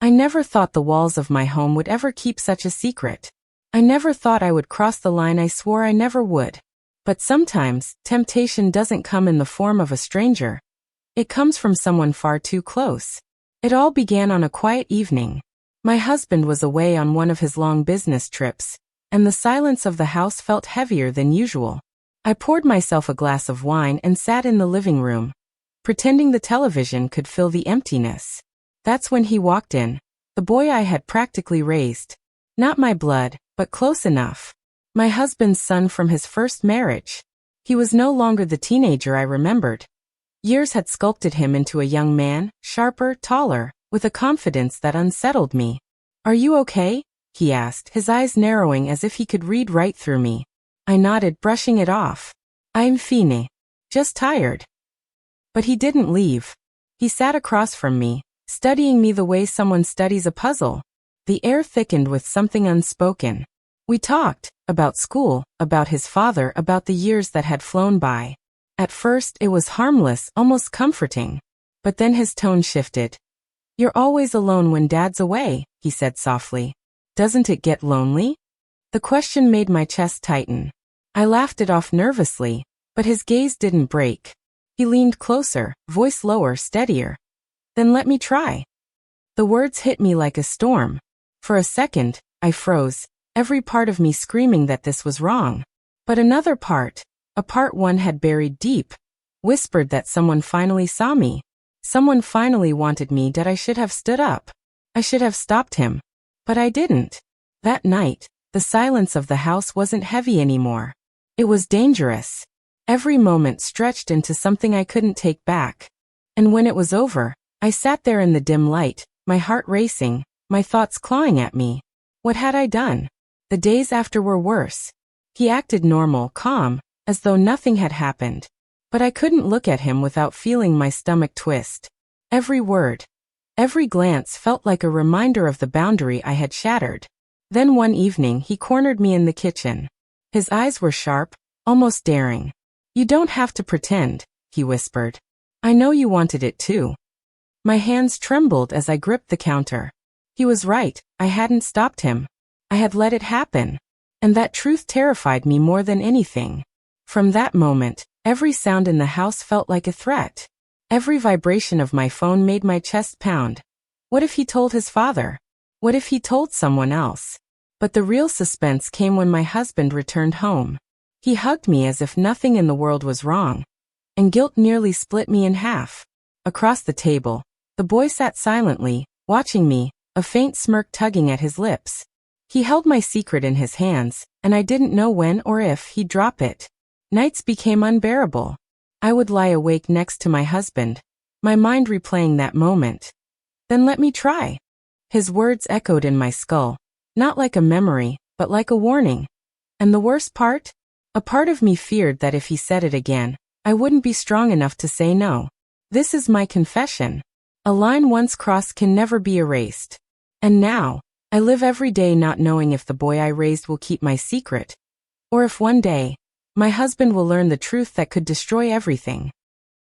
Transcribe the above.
I never thought the walls of my home would ever keep such a secret. I never thought I would cross the line I swore I never would. But sometimes, temptation doesn't come in the form of a stranger. It comes from someone far too close. It all began on a quiet evening. My husband was away on one of his long business trips, and the silence of the house felt heavier than usual. I poured myself a glass of wine and sat in the living room, pretending the television could fill the emptiness. That's when he walked in, the boy I had practically raised. Not my blood, but close enough. My husband's son from his first marriage. He was no longer the teenager I remembered. Years had sculpted him into a young man, sharper, taller, with a confidence that unsettled me. "Are you okay?" he asked, his eyes narrowing as if he could read right through me. I nodded, brushing it off. "I'm fine. Just tired." But he didn't leave. He sat across from me, studying me the way someone studies a puzzle. The air thickened with something unspoken. We talked, about school, about his father, about the years that had flown by. At first it was harmless, almost comforting. But then his tone shifted. "You're always alone when Dad's away," he said softly. "Doesn't it get lonely?" The question made my chest tighten. I laughed it off nervously, but his gaze didn't break. He leaned closer, voice lower, steadier. "Then let me try." The words hit me like a storm. For a second, I froze, every part of me screaming that this was wrong. But another part, a part one had buried deep, whispered that someone finally saw me. Someone finally wanted me, that I should have stood up. I should have stopped him. But I didn't. That night, the silence of the house wasn't heavy anymore. It was dangerous. Every moment stretched into something I couldn't take back. And when it was over, I sat there in the dim light, my heart racing, my thoughts clawing at me. What had I done? The days after were worse. He acted normal, calm, as though nothing had happened. But I couldn't look at him without feeling my stomach twist. Every word, every glance felt like a reminder of the boundary I had shattered. Then one evening he cornered me in the kitchen. His eyes were sharp, almost daring. "You don't have to pretend," he whispered. "I know you wanted it too." My hands trembled as I gripped the counter. He was right, I hadn't stopped him. I had let it happen. And that truth terrified me more than anything. From that moment, every sound in the house felt like a threat. Every vibration of my phone made my chest pound. What if he told his father? What if he told someone else? But the real suspense came when my husband returned home. He hugged me as if nothing in the world was wrong. And guilt nearly split me in half. Across the table, the boy sat silently, watching me, a faint smirk tugging at his lips. He held my secret in his hands, and I didn't know when or if he'd drop it. Nights became unbearable. I would lie awake next to my husband, my mind replaying that moment. "Then let me try." His words echoed in my skull, not like a memory, but like a warning. And the worst part? A part of me feared that if he said it again, I wouldn't be strong enough to say no. This is my confession. A line once crossed can never be erased. And now, I live every day not knowing if the boy I raised will keep my secret, or if one day, my husband will learn the truth that could destroy everything.